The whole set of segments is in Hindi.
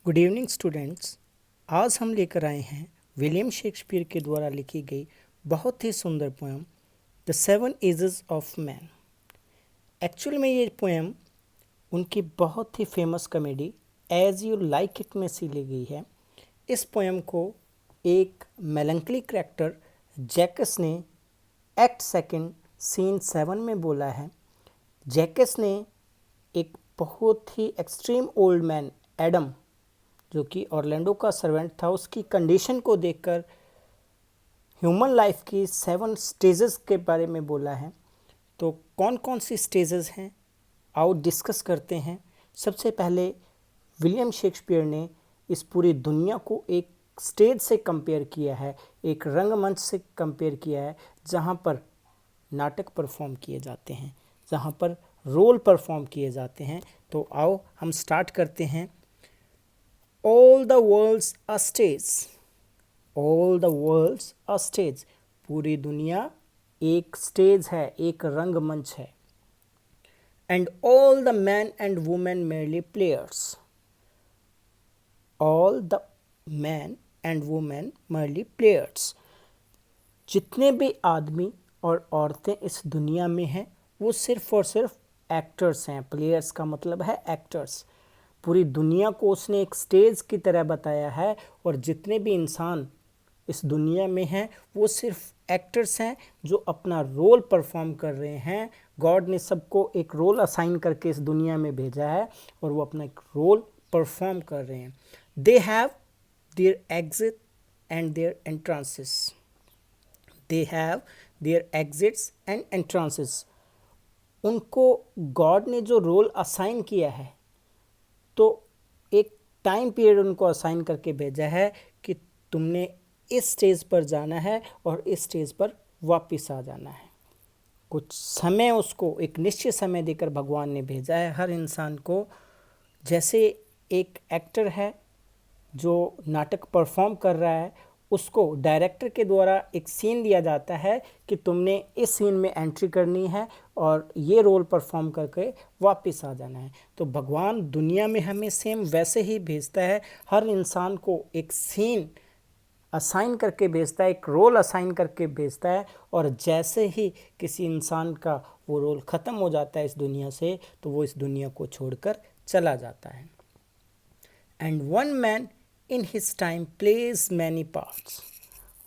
Good evening students. आज हम लेकर आए हैं विलियम शेक्सपियर के द्वारा लिखी गई बहुत ही सुंदर poem the seven ages of man. Actual में ये पोएम उनकी बहुत ही famous comedy As You Like It में से ली गई है। इस पोएम को एक मेलंकली करैक्टर जैकस ने एक्ट सेकंड सीन 7 में बोला है। जैकस ने एक बहुत ही एक्सट्रीम ओल्ड मैन एडम, जो कि ऑरलैंडो का सर्वेंट था, उसकी कंडीशन को देखकर ह्यूमन लाइफ की 7 स्टेजेस के बारे में बोला है। तो कौन कौन सी स्टेजेस हैं आओ डिस्कस करते हैं। सबसे पहले विलियम शेक्सपियर ने इस पूरी दुनिया को एक स्टेज से कंपेयर किया है, एक रंगमंच से कंपेयर किया है, जहाँ पर नाटक परफॉर्म किए जाते हैं, जहाँ पर रोल परफॉर्म किए जाते हैं। तो आओ हम स्टार्ट करते हैं। All the world's a stage. All the world's a stage. पूरी दुनिया एक स्टेज है, एक रंगमंच है। And all the men and women merely players. All the men and women merely players. जितने भी आदमी और औरतें इस दुनिया में हैं वो सिर्फ और सिर्फ एक्टर्स हैं। प्लेयर्स का मतलब है एक्टर्स। पूरी दुनिया को उसने एक स्टेज की तरह बताया है और जितने भी इंसान इस दुनिया में हैं वो सिर्फ एक्टर्स हैं जो अपना रोल परफॉर्म कर रहे हैं। गॉड ने सबको एक रोल असाइन करके इस दुनिया में भेजा है और वो अपना एक रोल परफॉर्म कर रहे हैं। They have their exit and their entrances. They have their exits and entrances. उनको गॉड ने जो रोल असाइन किया है तो एक टाइम पीरियड उनको असाइन करके भेजा है कि तुमने इस स्टेज पर जाना है और इस स्टेज पर वापस आ जाना है। कुछ समय उसको एक निश्चित समय देकर भगवान ने भेजा है हर इंसान को। जैसे एक एक्टर है जो नाटक परफॉर्म कर रहा है, उसको डायरेक्टर के द्वारा एक सीन दिया जाता है कि तुमने इस सीन में एंट्री करनी है और ये रोल परफॉर्म करके वापस आ जाना है। तो भगवान दुनिया में हमें सेम वैसे ही भेजता है। हर इंसान को एक सीन असाइन करके भेजता है, एक रोल असाइन करके भेजता है, और जैसे ही किसी इंसान का वो रोल ख़त्म हो जाता है इस दुनिया से, तो वो इस दुनिया को छोड़कर चला जाता है। And one man in his time plays many parts.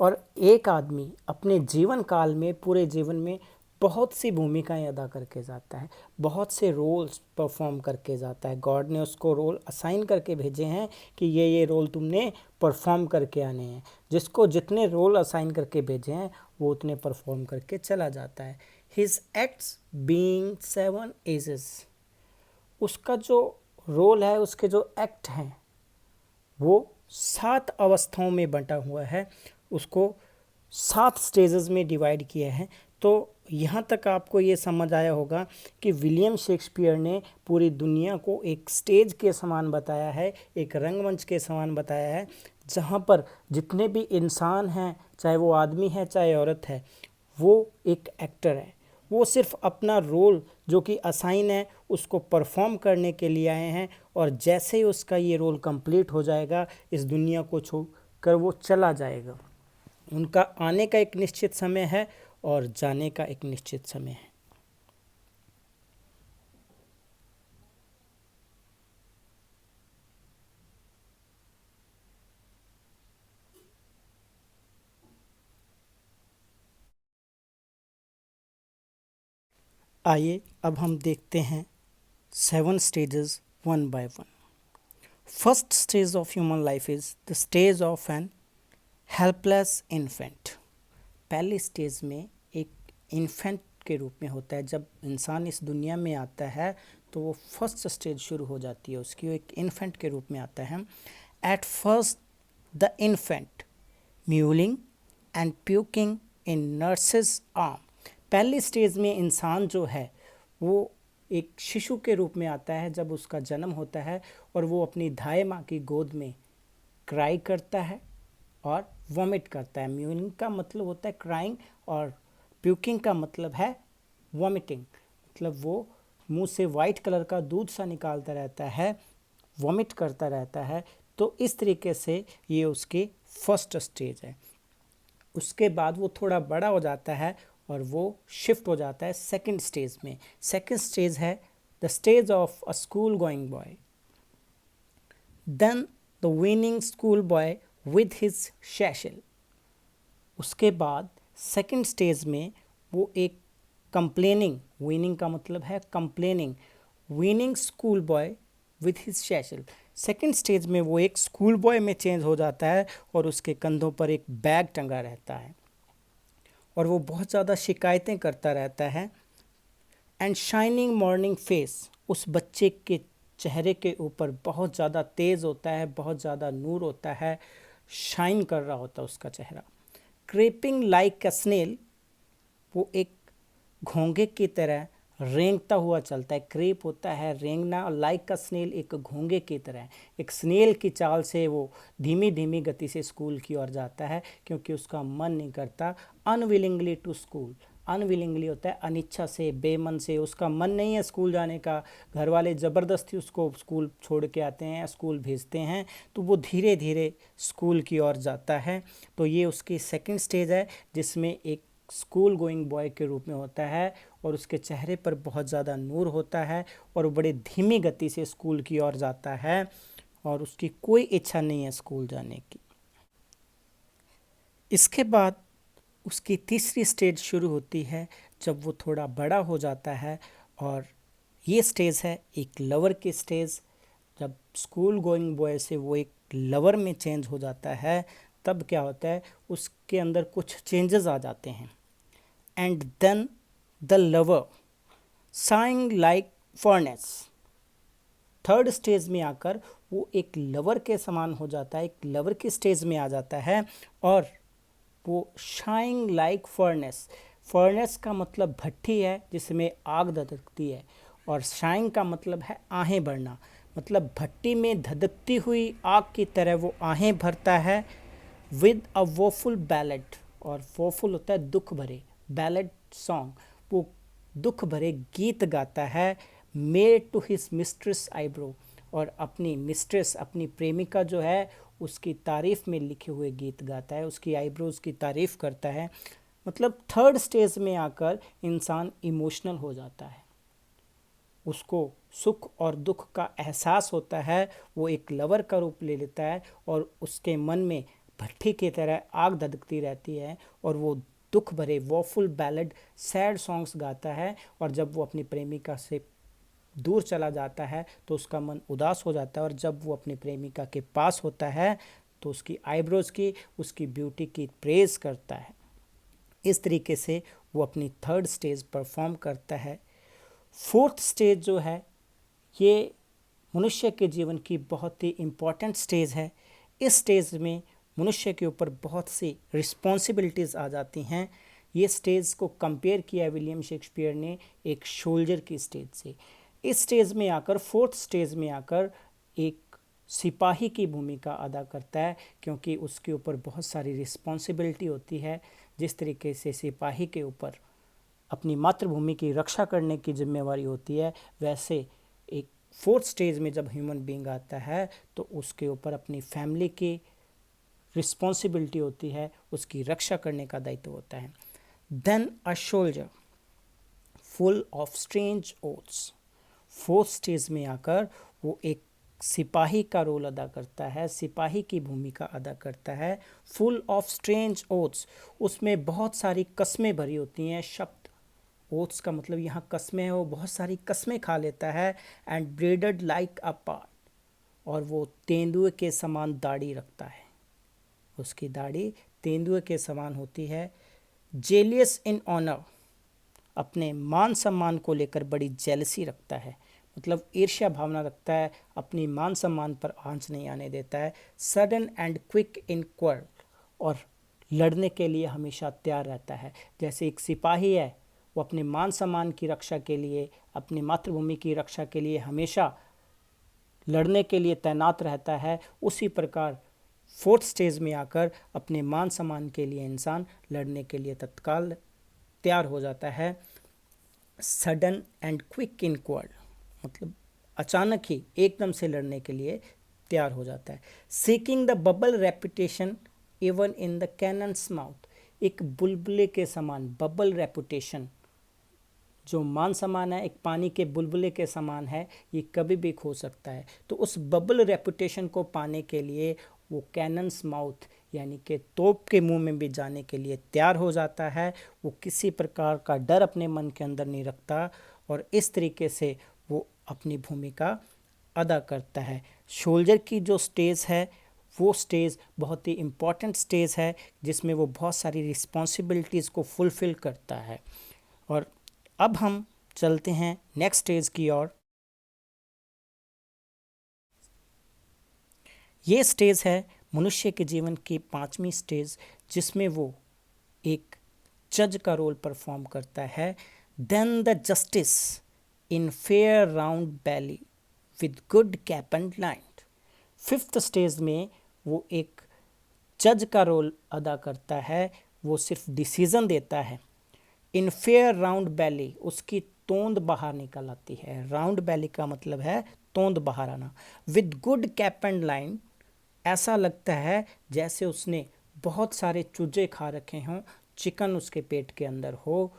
और एक आदमी अपने जीवन काल में, पूरे जीवन में बहुत सी भूमिकाएं अदा करके जाता है, बहुत से रोल्स परफॉर्म करके जाता है। गॉड ने उसको रोल असाइन करके भेजे हैं कि ये रोल तुमने परफॉर्म करके आने हैं। जिसको जितने रोल असाइन करके भेजे हैं वो उतने परफॉर्म करके चला जाता है। His acts being 7 ages. उसका जो रोल है, उसके जो एक्ट हैं वो 7 अवस्थाओं में बंटा हुआ है, उसको 7 स्टेजेस में डिवाइड किया है। तो यहाँ तक आपको ये समझ आया होगा कि विलियम शेक्सपियर ने पूरी दुनिया को एक स्टेज के समान बताया है, एक रंगमंच के समान बताया है, जहाँ पर जितने भी इंसान हैं, चाहे वो आदमी है चाहे औरत है, वो एक एक्टर है। वो सिर्फ अपना रोल जो कि असाइन है उसको परफॉर्म करने के लिए आए हैं, और जैसे ही उसका ये रोल कंप्लीट हो जाएगा इस दुनिया को छोड़कर वो चला जाएगा। उनका आने का एक निश्चित समय है और जाने का एक निश्चित समय है। आइए अब हम देखते हैं 7 stages one by one. First stage of human life is the stage of an helpless infant. पहली स्टेज में एक इन्फेंट के रूप में होता है। जब इंसान इस दुनिया में आता है तो वो फर्स्ट स्टेज शुरू हो जाती है उसकी, वो एक इन्फेंट के रूप में आता है। At first the infant mewling and puking in nurses arm. पहली स्टेज में इंसान जो है वो एक शिशु के रूप में आता है जब उसका जन्म होता है, और वो अपनी धाय माँ की गोद में क्राई करता है और वॉमिट करता है। म्यूलिंग का मतलब होता है क्राइंग और प्यूकिंग का मतलब है वॉमिटिंग। मतलब वो मुंह से वाइट कलर का दूध सा निकालता रहता है, वॉमिट करता रहता है। तो तो इस तरीके से ये उसकी फर्स्ट स्टेज है। उसके बाद वो थोड़ा बड़ा हो जाता है और वो शिफ्ट हो जाता है सेकंड स्टेज में। सेकंड स्टेज है the stage of a school going boy. Then the whining school boy with his satchel. उसके बाद सेकंड स्टेज में वो एक कंप्लेनिंग, विनिंग का मतलब है complaining, whining school boy with his satchel. Second stage में वो एक स्कूल बॉय में चेंज हो जाता है और उसके कंधों पर एक बैग टंगा रहता है और वो बहुत ज़्यादा शिकायतें करता रहता है। एंड शाइनिंग मॉर्निंग फेस, उस बच्चे के चेहरे के ऊपर बहुत ज़्यादा तेज़ होता है, बहुत ज़्यादा नूर होता है, शाइन कर रहा होता है उसका चेहरा। क्रेपिंग लाइक अ स्नेल, वो एक घोंघे की तरह रेंगता हुआ चलता है। क्रेप होता है रेंगना, और लाइक का स्नेल एक घोंघे की तरह, एक स्नेल की चाल से वो धीमी धीमी गति से स्कूल की ओर जाता है, क्योंकि उसका मन नहीं करता। अनविलिंगली टू स्कूल, अनविलिंगली होता है अनिच्छा से, बेमन से, उसका मन नहीं है स्कूल जाने का, घर वाले ज़बरदस्ती उसको स्कूल छोड़ के आते हैं, स्कूल भेजते हैं, तो वो धीरे धीरे स्कूल की ओर जाता है। तो ये उसकी सेकंड स्टेज है जिसमें एक स्कूल गोइंग बॉय के रूप में होता है और उसके चेहरे पर बहुत ज़्यादा नूर होता है और बड़े धीमी गति से स्कूल की ओर जाता है और उसकी कोई इच्छा नहीं है स्कूल जाने की। इसके बाद उसकी तीसरी स्टेज शुरू होती है जब वो थोड़ा बड़ा हो जाता है, और ये स्टेज है एक लवर की स्टेज। जब स्कूल गोइंग बॉय से वो एक लवर में चेंज हो जाता है, तब क्या होता है, उसके अंदर कुछ चेंजेस आ जाते हैं। And then the lover sighing like furnace, third stage में आकर वो एक लवर के समान हो जाता है, एक लवर की स्टेज में आ जाता है और वो शाइंग लाइक फर्नेस, फर्नेस का मतलब भट्टी है जिसमें आग धधकती है, और शाइंग का मतलब है आहें भरना, मतलब भट्टी में धधकती हुई आग की तरह वो आहें भरता है। विद अ वोफुल बैलेड, और वोफुल होता है दुख भरे, बैलेड सॉन्ग, वो दुख भरे गीत गाता है। Made to his mistress eyebrow, और अपनी मिस्ट्रेस, अपनी प्रेमिका जो है उसकी तारीफ़ में लिखे हुए गीत गाता है, उसकी आईब्रोज़ की तारीफ़ करता है। मतलब थर्ड स्टेज में आकर इंसान इमोशनल हो जाता है, उसको सुख और दुख का एहसास होता है, वो एक लवर का रूप ले लेता है और उसके मन में भट्टी की तरह आग धधकती रहती है और वो दुख भरे वॉफुल बैलेड सैड सॉन्ग्स गाता है। और जब वो अपनी प्रेमिका से दूर चला जाता है तो उसका मन उदास हो जाता है, और जब वो अपनी प्रेमिका के पास होता है तो उसकी आईब्रोज़ की, उसकी ब्यूटी की प्रेज़ करता है। इस तरीके से वो अपनी थर्ड स्टेज परफॉर्म करता है। फोर्थ स्टेज जो है ये मनुष्य के जीवन की बहुत ही इम्पॉर्टेंट स्टेज है। इस स्टेज में मनुष्य के ऊपर बहुत सी रिस्पॉन्सिबिलिटीज़ आ जाती हैं। ये स्टेज को कंपेयर किया विलियम शेक्सपियर ने एक सोल्जर की स्टेज से। इस स्टेज में आकर, फोर्थ स्टेज में आकर एक सिपाही की भूमिका अदा करता है, क्योंकि उसके ऊपर बहुत सारी रिस्पॉन्सिबिलिटी होती है। जिस तरीके से सिपाही के ऊपर अपनी मातृभूमि की रक्षा करने की जिम्मेवारी होती है, वैसे एक फोर्थ स्टेज में जब ह्यूमन बीइंग आता है तो उसके ऊपर अपनी फैमिली की रिस्पॉन्सिबिलिटी होती है, उसकी रक्षा करने का दायित्व होता है। Then a soldier full of strange oaths, fourth stage में आकर वो एक सिपाही का रोल अदा करता है, सिपाही की भूमिका अदा करता है। फुल ऑफ स्ट्रेंज ओथ्स, उसमें बहुत सारी कस्में भरी होती हैं, शब्द, ओथ्स का मतलब यहाँ कस्में है, वो बहुत सारी कस्में खा लेता है। And bearded like a pard, और वो तेंदुए के समान दाढ़ी रखता है, उसकी दाढ़ी तेंदुए के समान होती है। जेलियस इन ऑनर, अपने मान सम्मान को लेकर बड़ी जेलसी रखता है, मतलब ईर्ष्या भावना रखता है, अपनी मान सम्मान पर आंच नहीं आने देता है। Sudden and quick in quarrel, और लड़ने के लिए हमेशा तैयार रहता है। जैसे एक सिपाही है, वो अपने मान सम्मान की रक्षा के लिए, अपनी मातृभूमि की रक्षा के लिए हमेशा लड़ने के लिए तैनात रहता है, उसी प्रकार फोर्थ स्टेज में आकर अपने मान सम्मान के लिए इंसान लड़ने के लिए तत्काल तैयार हो जाता है। Sudden and quick in quarrel, मतलब अचानक ही एकदम से लड़ने के लिए तैयार हो जाता है। Seeking the bubble reputation even in the cannons mouth, एक बुलबुले के समान बबल रेपुटेशन, जो मान समान है, एक पानी के बुलबुले के समान है, ये कभी भी खो सकता है। तो उस बबल रेपुटेशन को पाने के लिए वो कैनन्स माउथ यानी कि तोप के मुंह में भी जाने के लिए तैयार हो जाता है। वो किसी प्रकार का डर अपने मन के अंदर नहीं रखता और इस तरीके से वो अपनी भूमिका अदा करता है। सोल्जर की जो स्टेज है वो स्टेज बहुत ही इम्पॉर्टेंट स्टेज है, जिसमें वो बहुत सारी रिस्पॉन्सिबिलिटीज़ को फुलफ़िल करता है। और अब हम चलते हैं नेक्स्ट स्टेज की ओर। ये स्टेज है मनुष्य के जीवन की 5वीं स्टेज, जिसमें वो एक जज का रोल परफॉर्म करता है। Then the justice in fair round belly with good cap and line. 5th stage में वो एक जज का रोल अदा करता है, वो सिर्फ डिसीजन देता है। इन फेयर राउंड बैली, उसकी तोंद बाहर निकल आती है। राउंड बैली का मतलब है तोंद बाहर आना। With good cap and line, ऐसा लगता है जैसे उसने बहुत सारे चूजे खा रखे हों, चिकन उसके पेट के अंदर हो,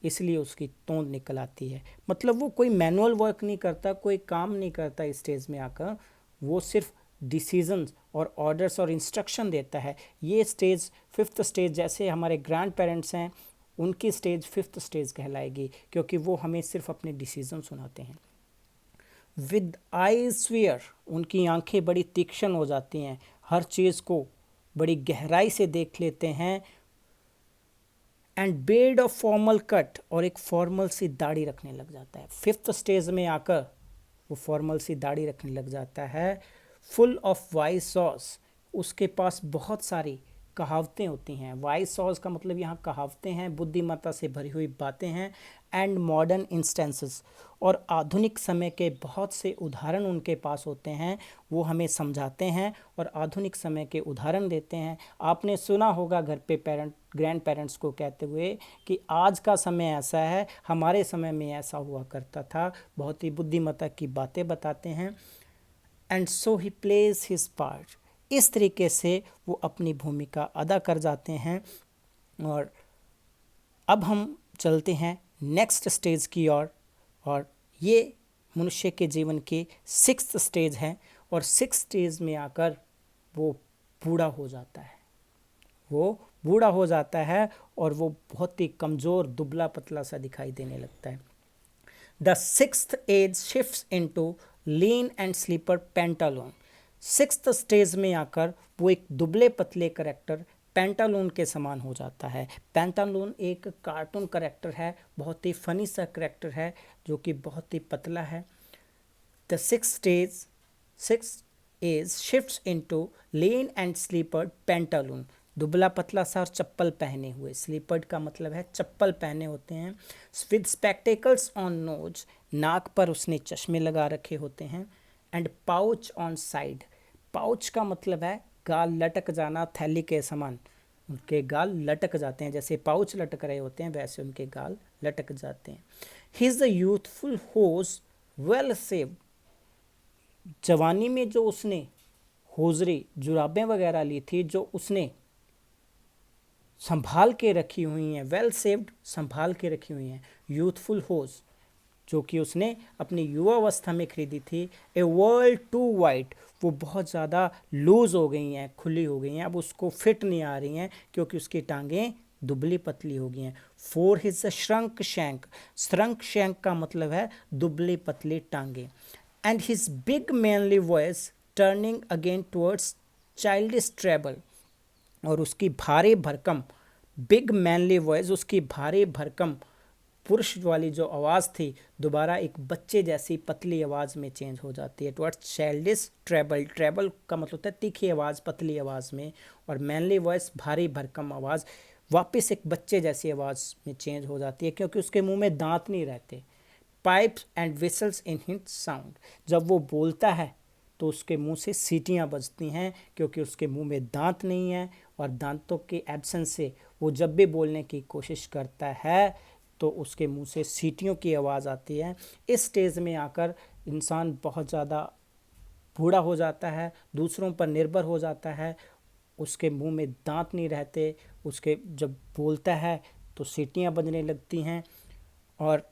इसलिए उसकी तोंद निकल आती है। मतलब वो कोई मैनुअल वर्क नहीं करता, कोई काम नहीं करता इस स्टेज में आकर, वो सिर्फ डिसीजंस और ऑर्डर्स और इंस्ट्रक्शन देता है। ये स्टेज 5th स्टेज, जैसे हमारे ग्रैंड पेरेंट्स हैं उनकी स्टेज 5th स्टेज कहलाएगी, क्योंकि वो हमें सिर्फ अपने डिसीजन सुनाते हैं। विद आई स्वीयर, उनकी आंखें बड़ी तीक्ष्ण हो जाती हैं, हर चीज़ को बड़ी गहराई से देख लेते हैं। And bed of formal cut, और एक फॉर्मल सी दाढ़ी रखने लग जाता है। 5th स्टेज में आकर वो फॉर्मल सी दाढ़ी रखने लग जाता है। फुल ऑफ वाइज सॉस, उसके पास बहुत सारी कहावतें होती हैं। वाइज सॉस का मतलब यहाँ कहावतें हैं, बुद्धिमत्ता से भरी हुई बातें हैं। एंड मॉडर्न इंस्टेंसेस, और आधुनिक समय के बहुत से उदाहरण उनके पास होते हैं, वो हमें समझाते हैं और आधुनिक समय के उदाहरण देते हैं। आपने सुना होगा घर पे ग्रैंड पेरेंट्स को कहते हुए कि आज का समय ऐसा है, हमारे समय में ऐसा हुआ करता था। बहुत ही बुद्धिमत्ता की बातें बताते हैं। And so he plays his part, इस तरीके से वो अपनी भूमिका अदा कर जाते हैं। और अब हम चलते हैं नेक्स्ट स्टेज की ओर, और ये मनुष्य के जीवन की 6th स्टेज है। और 6th स्टेज में आकर वो बूढ़ा हो जाता है। वो बूढ़ा हो जाता है और वो बहुत ही कमज़ोर दुबला पतला सा दिखाई देने लगता है। The 6th age shifts into lean and slipper pantaloon. 6th stage में आकर वो एक दुबले पतले करेक्टर पेंटालून के समान हो जाता है। पेंटालून एक कार्टून करेक्टर है, बहुत ही फनी सा करेक्टर है जो कि बहुत ही पतला है। The 6th age shifts into lean and slippered pantaloon, दुबला पतला सा और चप्पल पहने हुए। स्लीपर्ड का मतलब है चप्पल पहने होते हैं। विद स्पेक्टेकल्स ऑन नोज, नाक पर उसने चश्मे लगा रखे होते हैं। And pouch on side, pouch का मतलब है गाल लटक जाना, थैली के समान उनके गाल लटक जाते हैं, जैसे पाउच लटक रहे होते हैं वैसे उनके गाल लटक जाते हैं। He is the youthful hose well saved, जवानी में जो उसने होजरी जुराबें वगैरह ली थी जो उसने संभाल के रखी हुई हैं, वेल सेव्ड संभाल के रखी हुई हैं। यूथफुल होज जो कि उसने अपनी युवावस्था में खरीदी थी। ए वर्ल्ड टू वाइट, वो बहुत ज़्यादा लूज़ हो गई हैं, खुली हो गई हैं, अब उसको फिट नहीं आ रही हैं क्योंकि उसकी टांगें दुबली पतली हो गई हैं। For his shrunk shank, shrunk shank का मतलब है दुबली पतली टांगें। And his big manly voice turning again towards childish treble, और उसकी भारी भरकम बिग मैनली वॉइस, उसकी भारी भरकम पुरुष वाली जो आवाज़ थी दोबारा एक बच्चे जैसी पतली आवाज़ में चेंज हो जाती है। टुवर्ड्स चाइल्डिश ट्रेबल, ट्रेबल का मतलब होता है तीखी आवाज़ पतली आवाज़ में, और मैनली वॉइस भारी भरकम आवाज़ वापस एक बच्चे जैसी आवाज़ में चेंज हो जाती है क्योंकि उसके मुंह में दांत नहीं रहते। Pipes and whistles in his sound, जब वो बोलता है तो उसके मुंह से सीटियां बजती हैं क्योंकि उसके मुंह में दांत नहीं है, और दांतों के एब्सेंस से वो जब भी बोलने की कोशिश करता है तो उसके मुंह से सीटियों की आवाज़ आती है। इस स्टेज में आकर इंसान बहुत ज़्यादा बूढ़ा हो जाता है, दूसरों पर निर्भर हो जाता है, उसके मुंह में दांत नहीं रहते, उसके जब बोलता है तो सीटियां बजने लगती हैं और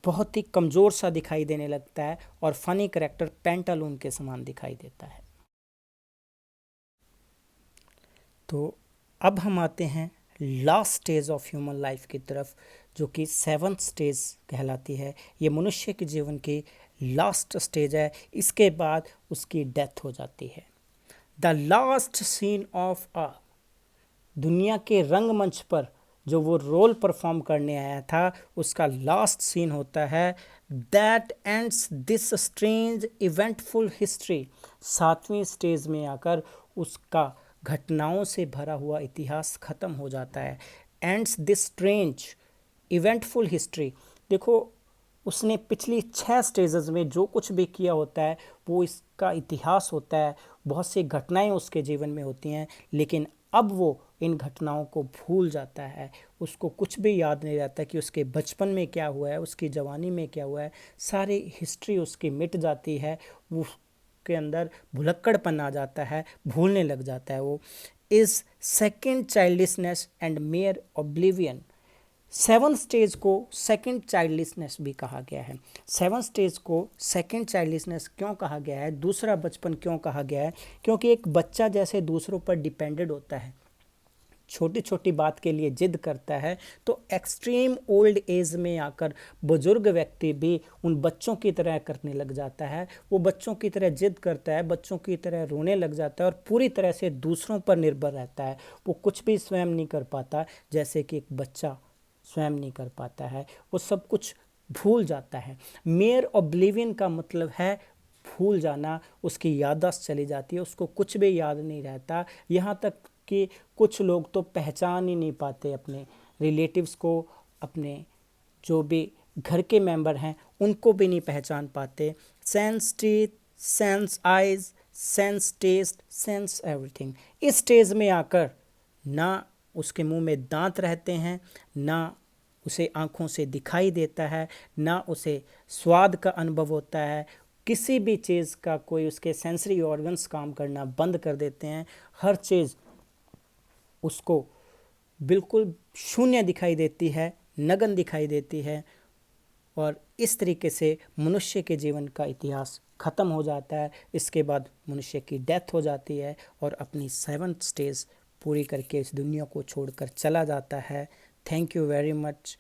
बहुत ही कमज़ोर सा दिखाई देने लगता है और फनी करेक्टर पेंटालून के समान दिखाई देता है। तो अब हम आते हैं last stage of human life की तरफ, जो कि सेवन्थ स्टेज कहलाती है। ये मनुष्य के जीवन की लास्ट स्टेज है, इसके बाद उसकी डेथ हो जाती है। The last scene of a, दुनिया के रंगमंच पर जो वो रोल परफॉर्म करने आया था उसका लास्ट सीन होता है that ends this strange eventful history. सातवीं स्टेज में आकर उसका घटनाओं से भरा हुआ इतिहास खत्म हो जाता है। Ends this strange eventful history, देखो उसने पिछली 6 स्टेजेस में जो कुछ भी किया होता है वो इसका इतिहास होता है, बहुत सी घटनाएं उसके जीवन में होती हैं, लेकिन अब वो इन घटनाओं को भूल जाता है। उसको कुछ भी याद नहीं रहता कि उसके बचपन में क्या हुआ है, उसकी जवानी में क्या हुआ है, सारी हिस्ट्री उसकी मिट जाती है, वो के अंदर भुलक्कड़पन आ जाता है, भूलने लग जाता है। वो is second childishness and mayor oblivion. Seven stage को सेकंड चाइल्डलिशनेस भी कहा गया है। सेवन स्टेज को सेकंड चाइल्डलिशनेस क्यों कहा गया है, दूसरा बचपन क्यों कहा गया है? क्योंकि एक बच्चा जैसे दूसरों पर डिपेंडेड होता है, छोटी छोटी बात के लिए जिद करता है, तो एक्सट्रीम ओल्ड एज में आकर बुजुर्ग व्यक्ति भी उन बच्चों की तरह करने लग जाता है। वो बच्चों की तरह जिद करता है, बच्चों की तरह रोने लग जाता है और पूरी तरह से दूसरों पर निर्भर रहता है। वो कुछ भी स्वयं नहीं कर पाता, जैसे कि एक बच्चा स्वयं नहीं कर पाता है, वो सब कुछ भूल जाता है। मेयर ऑब्लिवियन का मतलब है भूल जाना, उसकी याददाश्त चली जाती है, उसको कुछ भी याद नहीं रहता। यहाँ तक कि कुछ लोग तो पहचान ही नहीं पाते अपने रिलेटिव्स को, अपने जो भी घर के मेंबर हैं उनको भी नहीं पहचान पाते। Sans teeth, sans eyes, sans taste, sans everything. इस स्टेज में आकर ना उसके मुंह में दांत रहते हैं, ना उसे आँखों से दिखाई देता है, ना उसे स्वाद का अनुभव होता है, किसी भी चीज़ का कोई उसके सेंसरी ऑर्गन्स काम करना बंद कर देते हैं। हर चीज़ उसको बिल्कुल शून्य दिखाई देती है, नगन दिखाई देती है और इस तरीके से मनुष्य के जीवन का इतिहास ख़त्म हो जाता है। इसके बाद मनुष्य की डेथ हो जाती है और अपनी सेवन्थ स्टेज पूरी करके इस दुनिया को छोड़कर चला जाता है। Thank you very much.